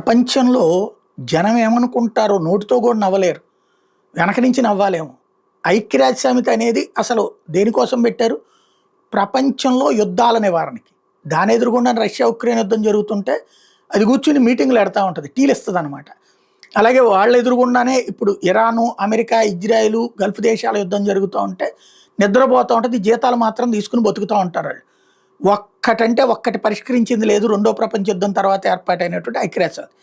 ప్రపంచంలో జనం ఏమనుకుంటారో నోటితో కూడా నవ్వలేరు. వెనక నుంచి నవ్వాలేమో. ఐక్యరాజ్య సమితి అనేది అసలు దేనికోసం పెట్టారు? ప్రపంచంలో యుద్ధాల నివారణకి. దాని ఎదురుగుండా రష్యా ఉక్రెయిన్ యుద్ధం జరుగుతుంటే అది కూర్చుని మీటింగ్లు పెడతా ఉంటుంది, టీలిస్తుందనమాట. అలాగే వాళ్ళ ఎదురుగుండానే ఇప్పుడు ఇరాను, అమెరికా, ఇజ్రాయిలు, గల్ఫ్ దేశాల యుద్ధం జరుగుతూ ఉంటే నిద్రపోతూ ఉంటుంది, జీతాలు మాత్రం తీసుకుని బతుకుతూ ఉంటారు వాళ్ళు. ఒక్కటంటే ఒక్కటి పరిష్కరించింది లేదు రెండో ప్రపంచ యుద్ధం తర్వాత ఏర్పాటైనటువంటి ఐక్యరాజ్య సమితి.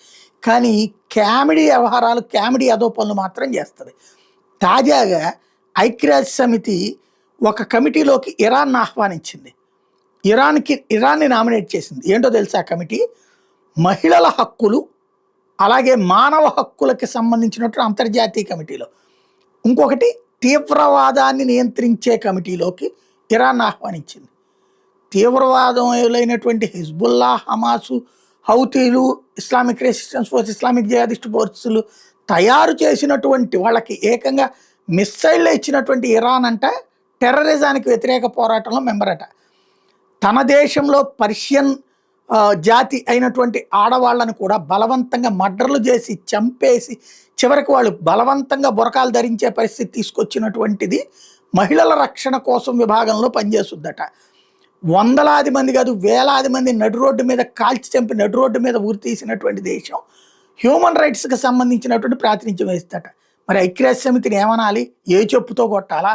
కానీ కామెడీ వ్యవహారాలు, కామెడీ అదో పనులు మాత్రం చేస్తుంది. తాజాగా ఐక్యరాజ్య సమితి ఒక కమిటీలోకి ఇరాన్ను ఆహ్వానించింది. ఇరాన్ని నామినేట్ చేసింది. ఏంటో తెలుసా ఆ కమిటీ? మహిళల హక్కులు, అలాగే మానవ హక్కులకి సంబంధించినటువంటి అంతర్జాతీయ కమిటీలో. ఇంకొకటి తీవ్రవాదాన్ని నియంత్రించే కమిటీలోకి ఇరాన్ ఆహ్వానించింది. తీవ్రవాదమైనటువంటి హిజ్బుల్లా, హమాసు, హౌతీలు, Islamic resistance force, Islamic jihadist ఫోర్సులు తయారు చేసినటువంటి వాళ్ళకి ఏకంగా మిస్సైళ్ళు ఇచ్చినటువంటి ఇరాన్ అంట టెర్రరిజానికి వ్యతిరేక పోరాటంలో మెంబర్ అట. తన దేశంలో పర్షియన్ జాతి అయినటువంటి ఆడవాళ్ళను కూడా బలవంతంగా మర్డర్లు చేసి చంపేసి చివరికి వాళ్ళు బలవంతంగా బురకాలు ధరించే పరిస్థితి తీసుకొచ్చినటువంటిది మహిళల రక్షణ కోసం విభాగంలో పనిచేస్తుందట. వందలాది మంది కాదు, వేలాది మంది నడు రోడ్డు మీద కాల్చి చంపి నడు రోడ్డు మీద ఊరి తీసినటువంటి దేశం హ్యూమన్ రైట్స్కి సంబంధించినటువంటి ప్రాతినిధ్యం వహిస్తట. మరి ఐక్యరాజ్య సమితిని ఏమనాలి? ఏ చెప్పుతో కొట్టాలా?